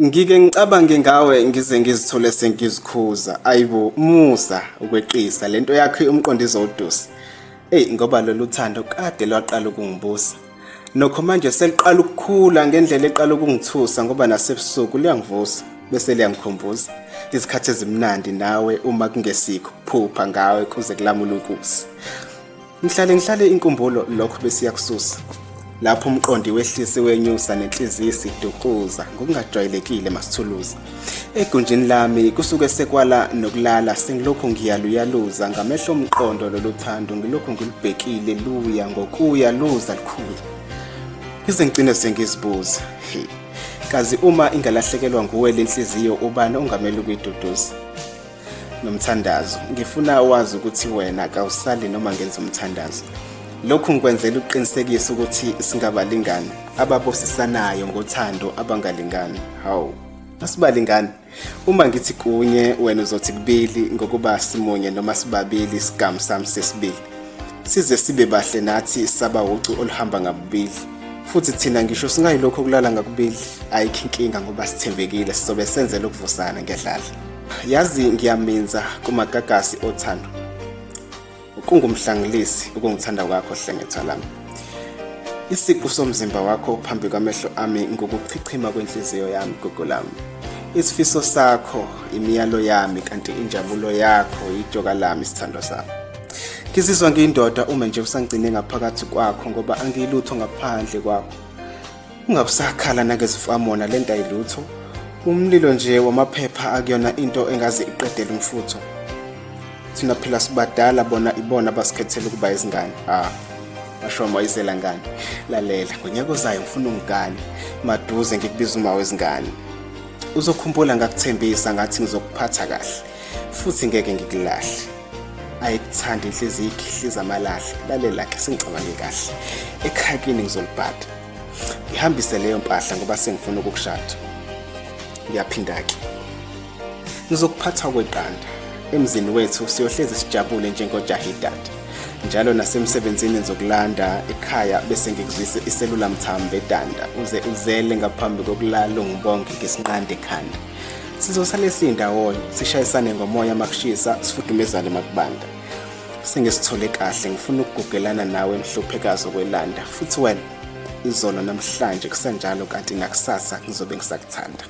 Ngike ngicabange ngawe ngize ngizithole sengizikhuza. Ayibo musa ukweqisa lento yakhe umqondiso udusi. Ngoba lolu thando kade lwaqala ukungibusa. Nokho manje seliqala ukukhula ngendlela eqala ukungithusa ngoba nasebusuku liyangivusa bese liyangikhumbuza izikhathi ezimnandi nawe uma kungesikho ukuphupha ngawe kuze kulamule ukusi. Ngihlale inkumbulo lokho bese yakususa. Lapho umqondi wehlise wenyusa nenhliziyo isidukuza ngokungajwayelekile masithuluza. Egunjini lami kusuke sekwala nokulala sengilokho ngiyaluyaluza ngamehlo omqondo loluthando ngilokho ngilibhekile luya ngokuya luza likhulu. Ize ngicine sengizibuza, kazi uma ingalahlekelwa nguwe lenhliziyo ubani ongamele ukuyiduduza? Nomthandazo, ngifuna wazi ukuthi wena akawusali noma ngenza umthandazo. Lokhu ngikwenzela uqinisekisa ukuthi singabalingani ababosisanayo ngothando abangalingani. Hawu, asibalingani. Uma ngithi kunye wena uzothi kubili ngokuba simunye noma sibabili isigamu sami sesibili. Size sibe bahle nathi saba ucu oluhamba ngabubili. Futhi thina ngisho singayilokho kulala ngakubili ayikho inkinga ngoba sithembekile sizobe senze lokuvusana ngedlala. Yazi ngiyaminza kumagagasi othando. Kungumhlangilisi ukungithanda kwakho hlengethwa lami. Isiqu somzimba wakho phambi kwamehlo ami ngokuchichima kwenhliziyo yami gogo lami. Isifiso sakho imiyalo yami kanti injabulo yakho ijoka lami isithando sami. Ngizizwa ngiyindoda uma nje usangcine ngaphakathi kwakho ngoba angilutho ngaphandle kwakho. Ungabusakhala nangezifamona lento ayilutho. Umlilo nje wamaphepha akuyona into engaze iqedele umfutho. Thina phela sibadala ibona basikhethela ukuba izingane. Basho moyizela ngani. Lalela ngonyaka ozayo ngifuna ungane maduze ngikubiza uma wezingane. Uzokhumbula ngakuthembisa ngathi ngizokuphatha kahle futhi ngeke ngikulahle. Ayikuthanda inhliziyo ikhihliza amalahle. Lalela ke sengicabange kahle. Ekhaya kini ngizolibhada. Ngihambise leyo mpahla ngoba sengifuna ukukushada. Ngiyaphinda ke. Ngizokuphatha kweqanda. Emzini wethu siyohlezi sijabule njengojahidada. Njalo nasemsebenzini ngizokulanda ekhaya bese ngikuzwise iselula mthambo edanda uze uzele ngaphambi kokulala ngibonke ngesinqande ekhanda. Sizosale sindawonye sishayisane ngomoya makushisa sifudumezane makubanda. Sengesithole kahle ngifuna ukugugelana nawe emhluphekazi okwelanda futhi wena izolo namhlanje kusenjalo kanti nakusasa ngizobe ngisakuthanda.